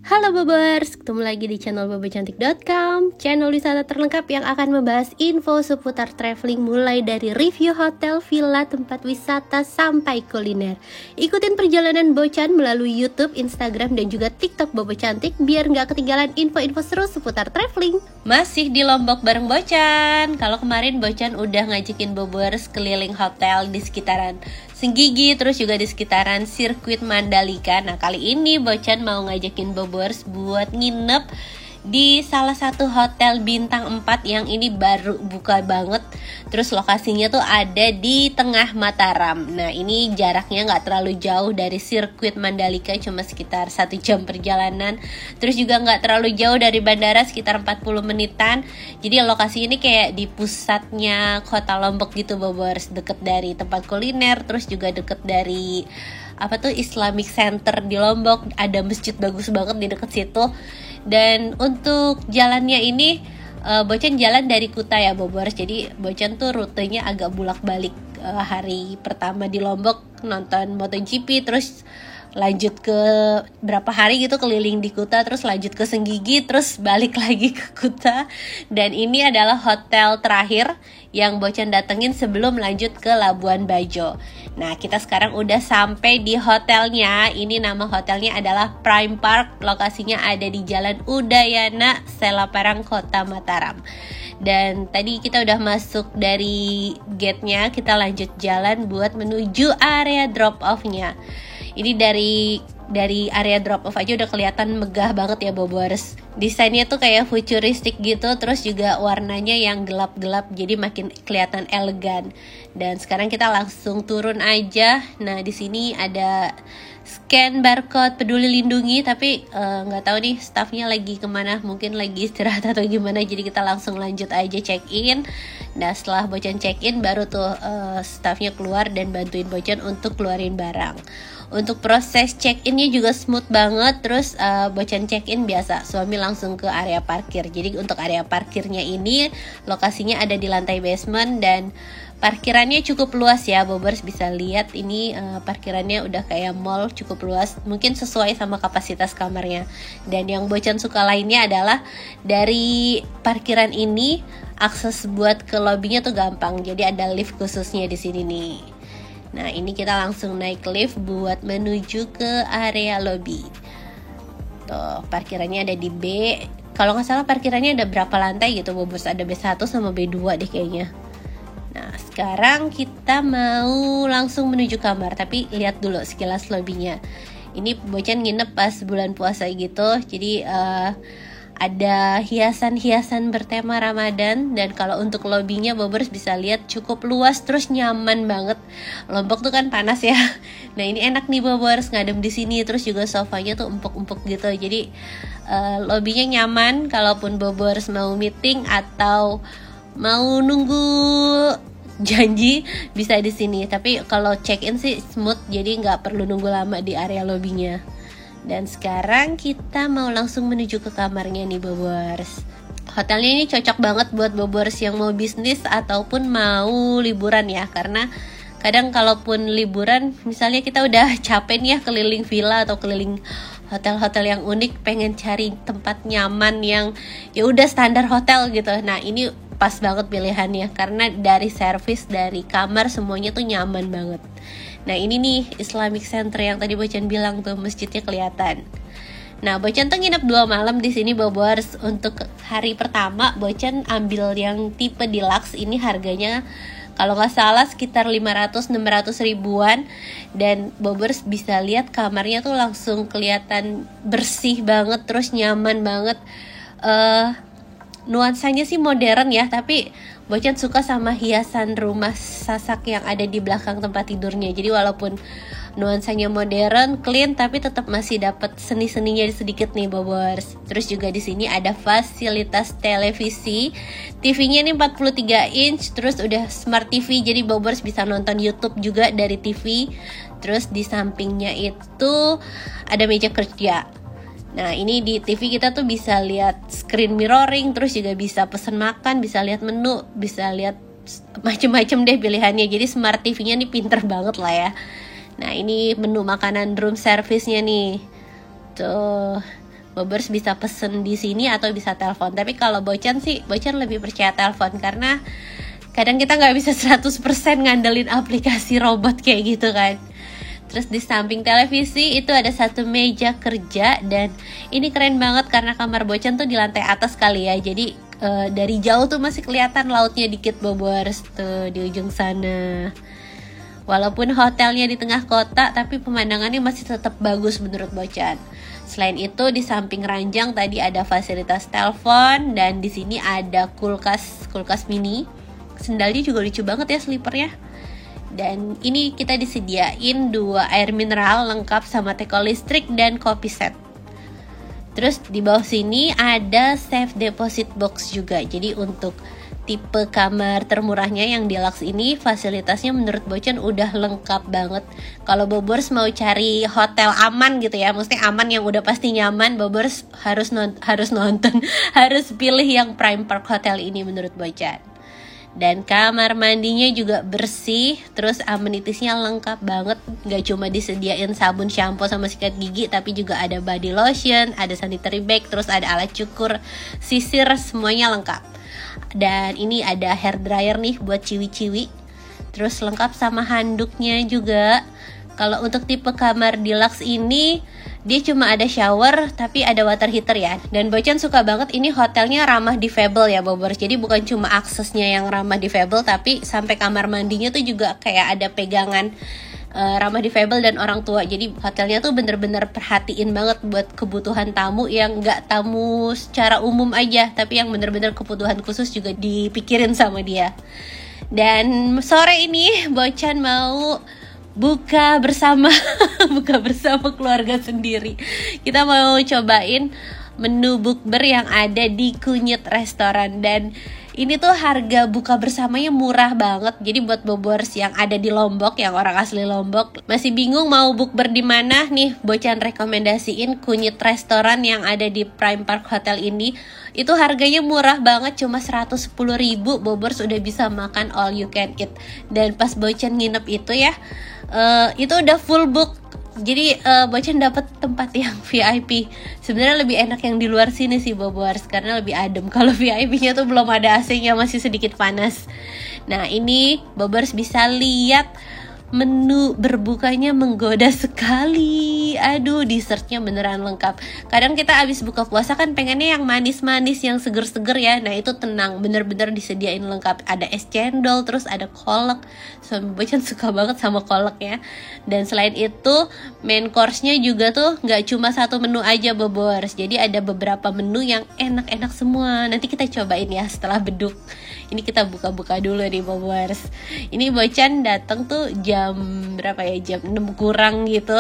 Halo Bobers, ketemu lagi di channel bobocantik.com, channel wisata terlengkap yang akan membahas info seputar traveling mulai dari review hotel, villa, tempat wisata, sampai kuliner. Ikutin perjalanan Bocan melalui YouTube, Instagram, dan juga TikTok Bobo Cantik biar nggak ketinggalan info-info seru seputar traveling. Masih di Lombok bareng Bocan. Kalau kemarin Bocan udah ngajakin Bobers keliling hotel di sekitaran Senggigi, terus juga di sekitaran sirkuit Mandalika. Nah, kali ini Bocan mau ngajakin Bobers buat nginep di salah satu hotel bintang 4 yang ini baru buka banget. Terus lokasinya tuh ada di tengah Mataram. Nah, ini jaraknya gak terlalu jauh dari sirkuit Mandalika, cuma sekitar 1 jam perjalanan. Terus juga gak terlalu jauh dari bandara, sekitar 40 menitan. Jadi lokasi ini kayak di pusatnya kota Lombok gitu Bobers, deket dari tempat kuliner, terus juga deket dari Islamic Center di Lombok. Ada masjid bagus banget di deket situ. Dan untuk jalannya ini Bocan jalan dari Kuta ya Bobors. Jadi Bocan tuh rutenya agak bolak-balik. Hari pertama di Lombok nonton MotoGP, terus lanjut ke berapa hari gitu keliling di Kuta, terus lanjut ke Senggigi, terus balik lagi ke Kuta. Dan ini adalah hotel terakhir yang Bocan datengin sebelum lanjut ke Labuan Bajo. Nah, kita sekarang udah sampai di hotelnya. Ini nama hotelnya adalah Prime Park. Lokasinya ada di Jalan Udayana, Selaparang, Kota Mataram. Dan tadi kita udah masuk dari gate-nya, kita lanjut jalan buat menuju area drop off-nya. Ini dari area drop off aja udah kelihatan megah banget ya Bobors. Desainnya tuh kayak futuristik gitu, terus juga warnanya yang gelap-gelap, jadi makin kelihatan elegan. Dan sekarang kita langsung turun aja. Nah, di sini ada scan barcode Peduli Lindungi, tapi nggak tahu nih staffnya lagi kemana, mungkin lagi istirahat atau gimana. Jadi kita langsung lanjut aja check in. Nah, setelah Bocan check in baru tuh staffnya keluar dan bantuin Bocan untuk keluarin barang. Untuk proses check-innya juga smooth banget. Terus Bocan check-in biasa, suami langsung ke area parkir. Jadi untuk area parkirnya ini lokasinya ada di lantai basement dan parkirannya cukup luas ya Bobers, bisa lihat ini parkirannya udah kayak mall, cukup luas, mungkin sesuai sama kapasitas kamarnya. Dan yang Bocan suka lainnya adalah dari parkiran ini akses buat ke lobbynya tuh gampang. Jadi ada lift khususnya di sini nih. Nah, ini kita langsung naik lift buat menuju ke area lobby. Tuh, parkirannya ada di B. Kalau nggak salah parkirannya ada berapa lantai gitu Bobos, ada B1 sama B2 deh kayaknya. Nah, sekarang kita mau langsung menuju kamar, tapi lihat dulu sekilas lobbynya. Ini Bocan nginep pas bulan puasa gitu, jadi ada hiasan-hiasan bertema Ramadan. Dan kalau untuk lobbynya Bobers bisa lihat cukup luas, terus nyaman banget. Lombok tuh kan panas ya. Nah, ini enak nih Bobers ngadem di sini, terus juga sofanya tuh empuk-empuk gitu. Jadi lobbynya nyaman kalaupun Bobers mau meeting atau mau nunggu janji bisa di sini. Tapi kalau check-in sih smooth, jadi nggak perlu nunggu lama di area lobbynya. Dan sekarang kita mau langsung menuju ke kamarnya nih Bobors. Hotelnya ini cocok banget buat Bobors yang mau bisnis ataupun mau liburan ya. Karena kadang kalaupun liburan, misalnya kita udah capek nih ya keliling villa atau keliling hotel-hotel yang unik, pengen cari tempat nyaman yang ya udah standar hotel gitu. Nah, ini pas banget pilihannya karena dari servis, dari kamar, semuanya tuh nyaman banget. Nah, ini nih Islamic Center yang tadi Bocan bilang tuh, masjidnya kelihatan. Nah, Bocan tuh nginep 2 malam di sini Bobors. Untuk hari pertama Bocan ambil yang tipe deluxe, ini harganya kalau nggak salah sekitar 500-600 ribuan. Dan Bobors bisa lihat kamarnya tuh langsung kelihatan bersih banget, terus nyaman banget. Nuansanya sih modern ya, tapi Bocan suka sama hiasan rumah sasak yang ada di belakang tempat tidurnya. Jadi walaupun nuansanya modern, clean, tapi tetap masih dapat seni-seninya sedikit nih Bobors. Terus juga di sini ada fasilitas televisi. TV-nya nih 43 inch, terus udah smart TV. Jadi Bobors bisa nonton YouTube juga dari TV. Terus di sampingnya itu ada meja kerja. Nah, ini di TV kita tuh bisa lihat screen mirroring, terus juga bisa pesen makan, bisa lihat menu, bisa lihat macem-macem deh pilihannya. Jadi smart TV-nya nih pinter banget lah ya. Nah, ini menu makanan room service-nya nih. Tuh, Bobers bisa pesen di sini atau bisa telepon. Tapi kalau Bocan sih, Bocan lebih percaya telepon karena kadang kita nggak bisa 100% ngandelin aplikasi robot kayak gitu kan. Terus di samping televisi itu ada satu meja kerja, dan ini keren banget karena kamar Bocan tuh di lantai atas kali ya. Jadi dari jauh tuh masih kelihatan lautnya dikit Bobers tuh di ujung sana. Walaupun hotelnya di tengah kota, tapi pemandangannya masih tetap bagus menurut Bocan. Selain itu di samping ranjang tadi ada fasilitas telepon, dan di sini ada kulkas mini. Sendalnya juga lucu banget ya slipernya. Dan ini kita disediain 2 air mineral lengkap sama teko listrik dan kopi set. Terus di bawah sini ada safe deposit box juga. Jadi untuk tipe kamar termurahnya yang deluxe ini fasilitasnya menurut Bocan udah lengkap banget. Kalau Bobers mau cari hotel aman gitu ya, maksudnya aman yang udah pasti nyaman, Bobers harus nonton harus pilih yang Prime Park Hotel ini menurut Bocan. Dan kamar mandinya juga bersih, terus amenitiesnya lengkap banget. Gak cuma disediain sabun, shampoo, sama sikat gigi, tapi juga ada body lotion, ada sanitary bag, terus ada alat cukur, sisir, semuanya lengkap. Dan ini ada hair dryer nih buat ciwi-ciwi, terus lengkap sama handuknya juga. Kalau untuk tipe kamar deluxe ini, dia cuma ada shower tapi ada water heater ya. Dan Bocan suka banget ini hotelnya ramah difabel ya Bobers. Jadi bukan cuma aksesnya yang ramah difabel, tapi sampai kamar mandinya tuh juga kayak ada pegangan ramah difabel dan orang tua. Jadi hotelnya tuh bener-bener perhatiin banget buat kebutuhan tamu yang gak tamu secara umum aja, tapi yang bener-bener kebutuhan khusus juga dipikirin sama dia. Dan sore ini Bocan mau buka bersama keluarga sendiri. Kita mau cobain menu bukber yang ada di Kunyit Restoran, dan ini tuh harga buka bersamanya murah banget. Jadi buat Bobers yang ada di Lombok, yang orang asli Lombok, masih bingung mau bukber di mana nih, Bocan rekomendasiin Kunyit Restoran yang ada di Prime Park Hotel ini. Itu harganya murah banget, cuma 110.000 Bobers udah bisa makan all you can eat. Dan pas Bocan nginep itu ya, itu udah full book. Jadi Bocan dapat tempat yang VIP. Sebenarnya lebih enak yang di luar sini sih Bobers, karena lebih adem. Kalau VIP-nya tuh belum ada AC-nya, masih sedikit panas. Nah ini Bobers bisa lihat menu berbukanya menggoda sekali. Aduh, dessertnya beneran lengkap. Kadang kita abis buka puasa kan pengennya yang manis-manis, yang seger-seger ya. Nah itu tenang, bener-bener disediain lengkap. Ada es cendol, terus ada kolak. Suami Bocan suka banget sama kolak ya. Dan selain itu main course-nya juga tuh gak cuma satu menu aja Bobers. Jadi ada beberapa menu yang enak-enak semua. Nanti kita cobain ya setelah beduk. Ini kita buka-buka dulu nih Bobers. Ini Bocan datang tuh jam berapa ya? Jam 6 kurang gitu.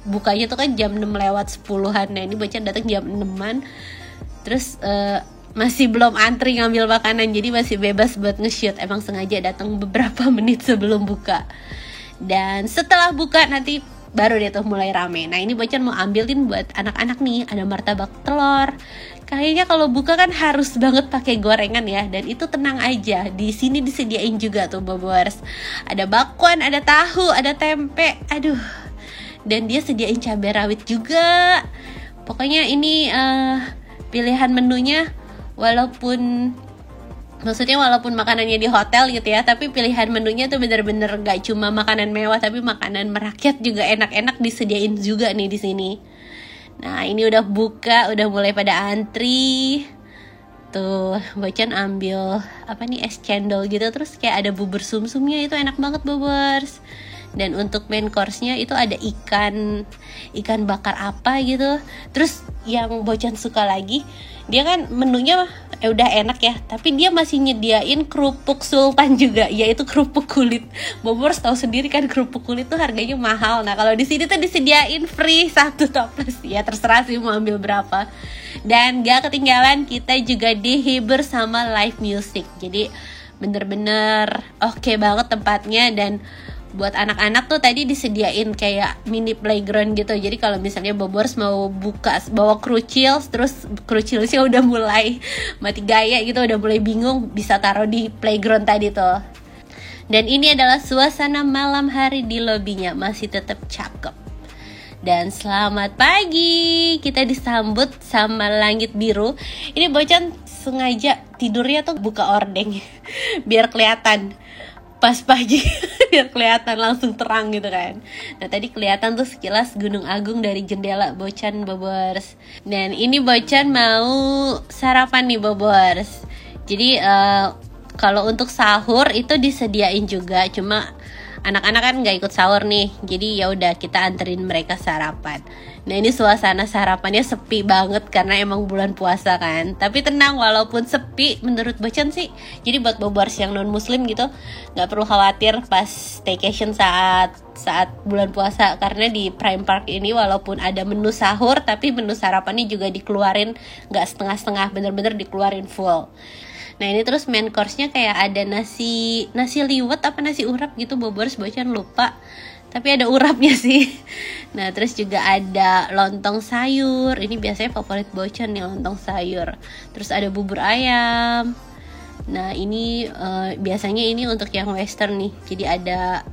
Bukanya tuh kan jam 6 lewat 10-an. Nah ini Bocan datang jam 6-an. Terus masih belum antri ngambil makanan, jadi masih bebas buat nge-shoot. Emang sengaja datang beberapa menit sebelum buka. Dan setelah buka nanti baru deh tuh mulai rame. Nah ini Bocan mau ambilin buat anak-anak nih. Ada martabak telur. Kayaknya kalau buka kan harus banget pakai gorengan ya. Dan itu tenang aja, di sini disediain juga tuh Bobers. Ada bakwan, ada tahu, ada tempe. Aduh. Dan dia sediain cabai rawit juga. Pokoknya ini pilihan menunya walaupun makanannya di hotel gitu ya, tapi pilihan menunya tuh bener-bener gak cuma makanan mewah, tapi makanan merakyat juga enak-enak disediain juga nih di sini. Nah ini udah buka, udah mulai pada antri. Tuh Bocan ambil es cendol gitu, terus kayak ada bubur sumsumnya, itu enak banget Bobers. Dan untuk main course-nya itu ada ikan bakar apa gitu. Terus yang Bocan suka lagi, dia kan menunya udah enak ya, tapi dia masih nyediain kerupuk sultan juga, yaitu kerupuk kulit. Bobers tahu sendiri kan kerupuk kulit tuh harganya mahal. Nah kalau di sini tuh disediain free 1 toples, ya terserah sih mau ambil berapa. Dan gak ketinggalan kita juga dihibur sama live music. Jadi bener-bener oke banget tempatnya. Dan buat anak-anak tuh tadi disediain kayak mini playground gitu. Jadi kalau misalnya Bobers mau buka bawa krucil, terus krucilnya udah mulai mati gaya gitu, udah mulai bingung, bisa taruh di playground tadi tuh. Dan ini adalah suasana malam hari di lobinya, masih tetap cakep. Dan selamat pagi, kita disambut sama langit biru. Ini Bocan sengaja tidurnya tuh buka ordeng biar kelihatan pas pagi, biar kelihatan langsung terang gitu kan. Nah tadi kelihatan tuh sekilas Gunung Agung dari jendela Bocan Bobors. Dan ini Bocan mau sarapan nih Bobors. Jadi kalau untuk sahur itu disediain juga, cuma anak-anak kan nggak ikut sahur nih, jadi ya udah kita anterin mereka sarapan. Nah ini suasana sarapannya sepi banget karena emang bulan puasa kan. Tapi tenang, walaupun sepi menurut Bocan sih, jadi buat Bobors yang non muslim gitu nggak perlu khawatir pas staycation saat bulan puasa, karena di Prime Park ini walaupun ada menu sahur tapi menu sarapannya juga dikeluarin nggak setengah-setengah, bener-bener dikeluarin full. Nah ini terus main course-nya kayak ada nasi liwet apa nasi urap gitu Bobors, Bocan lupa, tapi ada urapnya sih. Nah terus juga ada lontong sayur, ini biasanya favorit Bocan nih lontong sayur. Terus ada bubur ayam. Nah ini biasanya ini untuk yang western nih, jadi ada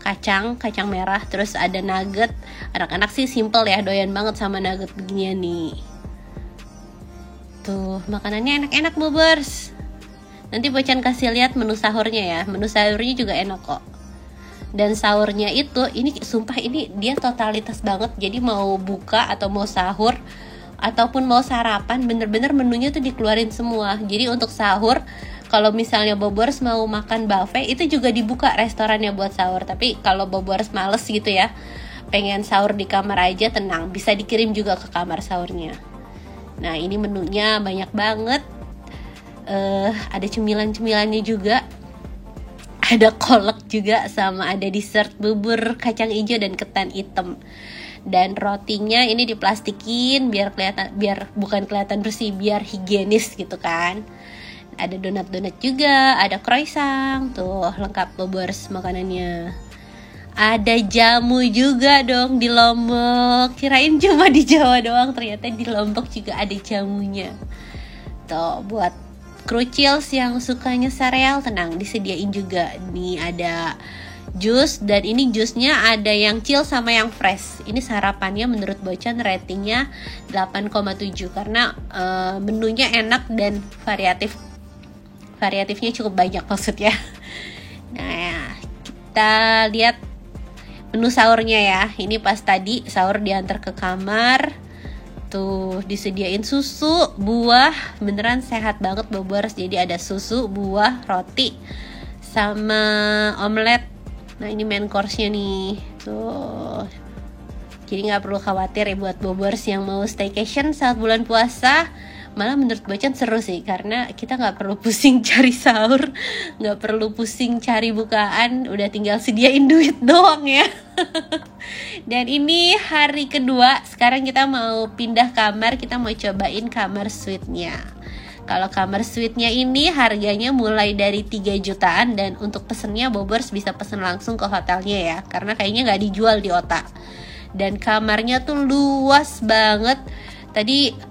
kacang merah, terus ada nugget. Anak-anak sih simple ya, doyan banget sama nugget beginian nih. Tuh makanannya enak-enak Bobors. Nanti Bocan kasih lihat menu sahurnya ya. Menu sahurnya juga enak kok. Dan sahurnya itu, ini sumpah ini dia totalitas banget. Jadi mau buka atau mau sahur ataupun mau sarapan, bener-bener menunya tuh dikeluarin semua. Jadi untuk sahur, kalau misalnya Bobors mau makan buffet, itu juga dibuka restorannya buat sahur. Tapi kalau Bobors males gitu ya, pengen sahur di kamar aja, tenang, bisa dikirim juga ke kamar sahurnya. Nah ini menunya banyak banget. Ada cemilan-cemilannya juga, ada kolak juga, sama ada dessert bubur kacang hijau dan ketan hitam. Dan rotinya ini diplastikin biar bukan kelihatan bersih, biar higienis gitu kan. Ada donat juga, ada croissant, tuh lengkap Bobors makanannya. Ada jamu juga dong di Lombok, kirain cuma di Jawa doang, ternyata di Lombok juga ada jamunya. Tuh buat Krucils yang sukanya sereal, tenang, disediain juga. Nih ada jus, dan ini jusnya ada yang chill sama yang fresh. Ini sarapannya menurut Bocan ratingnya 8,7 karena menunya enak dan variatifnya cukup banyak maksudnya. Nah kita lihat menu sahurnya ya. Ini pas tadi sahur diantar ke kamar. Tuh disediain susu, buah, beneran sehat banget Bobors. Jadi ada susu, buah, roti, sama omelet. Nah ini main course-nya nih. Tuh, jadi gak perlu khawatir ya buat Bobors yang mau staycation saat bulan puasa. Malah menurut Bocan seru sih, karena kita gak perlu pusing cari sahur, gak perlu pusing cari bukaan, udah tinggal sediain duit doang ya. Dan ini hari kedua, sekarang kita mau pindah kamar, kita mau cobain kamar suite-nya. Kalau kamar suite-nya ini harganya mulai dari 3 jutaan, dan untuk pesennya Bobors bisa pesen langsung ke hotelnya ya, karena kayaknya gak dijual di Ota. Dan kamarnya tuh luas banget. Tadi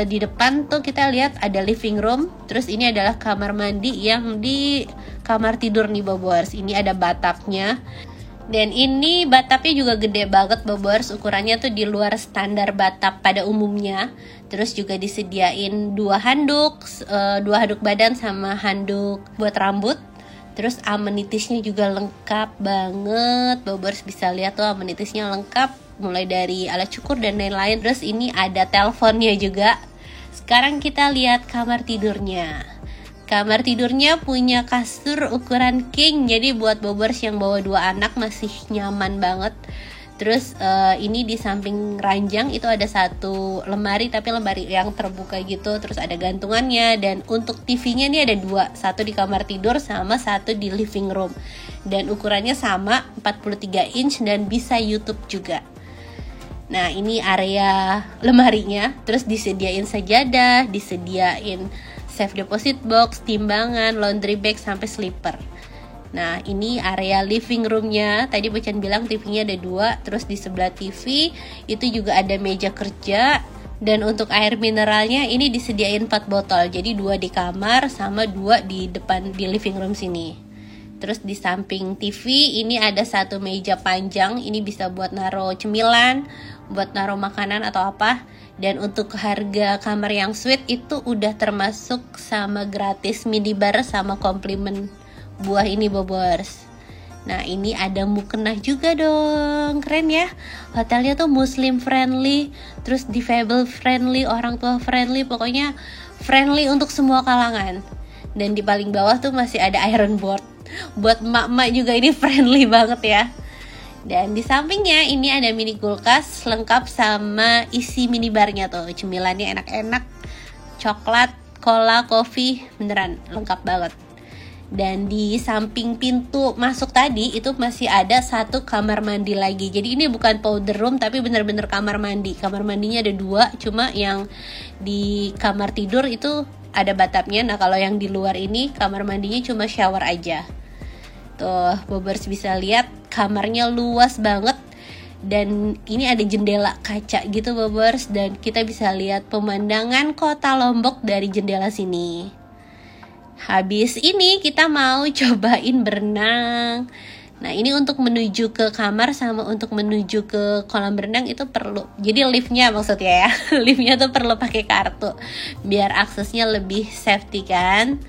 di depan tuh kita lihat ada living room, terus ini adalah kamar mandi yang di kamar tidur nih Bobors. Ini ada bathtubnya, dan ini bathtubnya juga gede banget Bobors, ukurannya tuh di luar standar bathtub pada umumnya. Terus juga disediain 2 handuk badan sama handuk buat rambut. Terus amenitiesnya juga lengkap banget Bobors, bisa lihat tuh amenitiesnya lengkap, mulai dari alat cukur dan lain-lain. Terus ini ada teleponnya juga. Sekarang kita lihat kamar tidurnya. Kamar tidurnya punya kasur ukuran king, jadi buat Bobors yang bawa 2 anak masih nyaman banget. Terus ini di samping ranjang itu ada 1 lemari, tapi lemari yang terbuka gitu. Terus ada gantungannya, dan untuk TV-nya ini ada 2, 1 di kamar tidur sama 1 di living room. Dan ukurannya sama, 43 inch dan bisa YouTube juga. Nah ini area lemarinya, terus disediain sajadah, disediain safe deposit box, timbangan, laundry bag, sampai slipper. Nah ini area living roomnya. Tadi Bocan bilang TV-nya ada 2. Terus di sebelah TV itu juga ada meja kerja. Dan untuk air mineralnya ini disediain 4 botol. Jadi 2 di kamar sama 2 di depan di living room sini. Terus di samping TV ini ada 1 meja panjang. Ini bisa buat naruh cemilan, buat naruh makanan atau apa. Dan untuk harga kamar yang suite itu udah termasuk sama gratis minibar sama komplimen buah ini Bobors. Nah ini ada mukena juga dong, keren ya. Hotelnya tuh muslim friendly, terus difabel friendly, orang tua friendly, pokoknya friendly untuk semua kalangan. Dan di paling bawah tuh masih ada iron board. Buat emak-emak juga ini friendly banget ya. Dan di sampingnya ini ada mini kulkas lengkap sama isi minibarnya tuh. Cemilannya enak-enak, coklat, cola, kopi, beneran lengkap banget. Dan di samping pintu masuk tadi itu masih ada satu kamar mandi lagi. Jadi ini bukan powder room tapi bener-bener kamar mandi. Kamar mandinya ada 2, cuma yang di kamar tidur itu ada bathtubnya. Nah kalau yang di luar ini kamar mandinya cuma shower aja. Tuh, Bobors bisa lihat kamarnya luas banget. Dan ini ada jendela kaca gitu Bobors. Dan kita bisa lihat pemandangan kota Lombok dari jendela sini. Habis ini kita mau cobain berenang. Nah ini untuk menuju ke kamar sama untuk menuju ke kolam berenang itu perlu. Jadi liftnya maksudnya ya. Liftnya tuh perlu pakai kartu biar aksesnya lebih safety kan.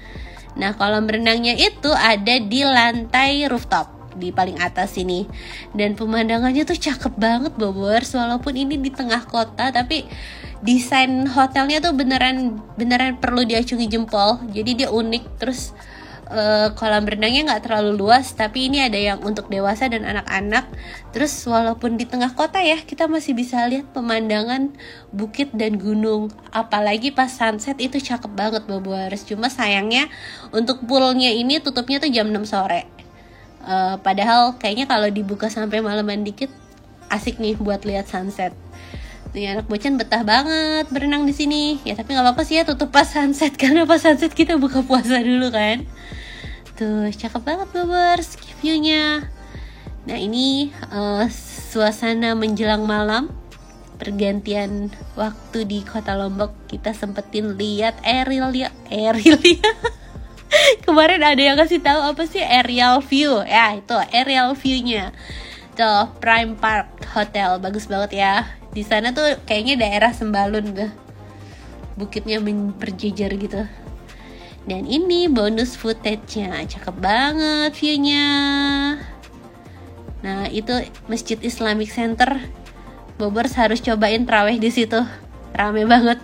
Nah kolam renangnya itu ada di lantai rooftop di paling atas sini. Dan pemandangannya tuh cakep banget Bobors. Walaupun ini di tengah kota tapi desain hotelnya tuh beneran perlu diacungi jempol. Jadi dia unik. Terus kolam renangnya gak terlalu luas tapi ini ada yang untuk dewasa dan anak-anak. Terus walaupun di tengah kota ya kita masih bisa lihat pemandangan bukit dan gunung. Apalagi pas sunset itu cakep banget Bobors. Cuma sayangnya untuk poolnya ini tutupnya tuh jam 6 sore. Padahal kayaknya kalau dibuka sampai malaman dikit asik nih buat lihat sunset. Nih anak bocan betah banget berenang di sini. Ya tapi nggak apa-apa sih ya tutup pas sunset karena pas sunset kita buka puasa dulu kan. Tuh cakep banget Bobors view-nya. Nah ini suasana menjelang malam, pergantian waktu di kota Lombok. Kita sempetin lihat aerial ya. Kemarin ada yang kasih tahu apa sih aerial view. Ya itu aerial view-nya. Tuh Prime Park Hotel bagus banget ya. Di sana tuh kayaknya daerah Sembalun tuh. Bukitnya berjejer gitu. Dan ini bonus footage-nya. Cakep banget view-nya. Nah, itu Masjid Islamic Center. Bobors harus cobain tarawih di situ. Rame banget.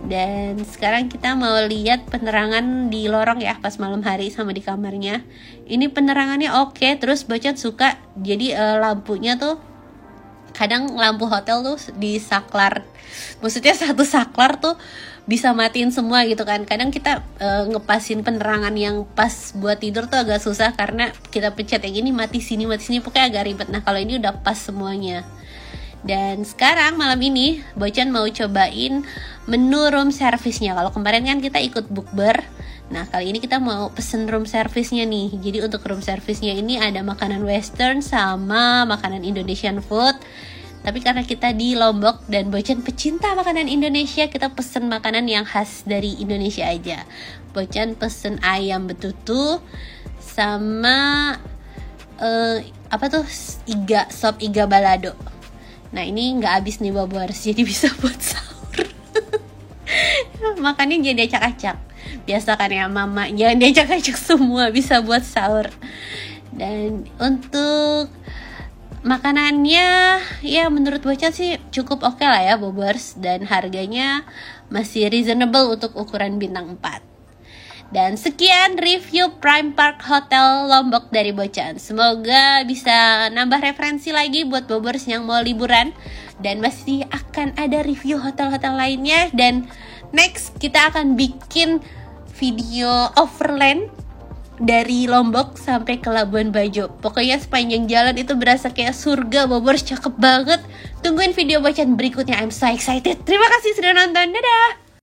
Dan sekarang kita mau lihat penerangan di lorong ya pas malam hari sama di kamarnya. Ini penerangannya oke, terus Bocan suka. Jadi lampunya tuh kadang lampu hotel tuh di saklar. Maksudnya satu saklar tuh bisa matiin semua gitu kan. Kadang kita ngepasin penerangan yang pas buat tidur tuh agak susah karena kita pencet yang ini mati sini pokoknya agak ribet. Nah kalau ini udah pas semuanya. Dan sekarang malam ini Bocan mau cobain menu room service-nya. Kalau kemarin kan kita ikut bukber. Nah kali ini kita mau pesen room service-nya nih. Jadi untuk room service-nya ini ada makanan western sama makanan Indonesian food. Tapi karena kita di Lombok dan Bocan pecinta makanan Indonesia, kita pesen makanan yang khas dari Indonesia aja. Bocan pesen ayam betutu sama sop iga balado. Nah ini nggak habis nih Bobors, jadi bisa buat sahur. Makannya jadi acak-acak. Biasa kan ya mama, jangan diacak-acak semua, bisa buat sahur. Dan untuk makanannya ya menurut Bocan sih cukup oke lah ya Bobors. Dan harganya masih reasonable untuk ukuran bintang 4. Dan sekian review Prime Park Hotel Lombok dari Bocan. Semoga bisa nambah referensi lagi buat Bobors yang mau liburan. Dan masih akan ada review hotel-hotel lainnya. Dan next kita akan bikin video overland dari Lombok sampai ke Labuan Bajo. Pokoknya sepanjang jalan itu berasa kayak surga Bobors, cakep banget. Tungguin video Bocan berikutnya, I'm so excited. Terima kasih sudah nonton, dadah.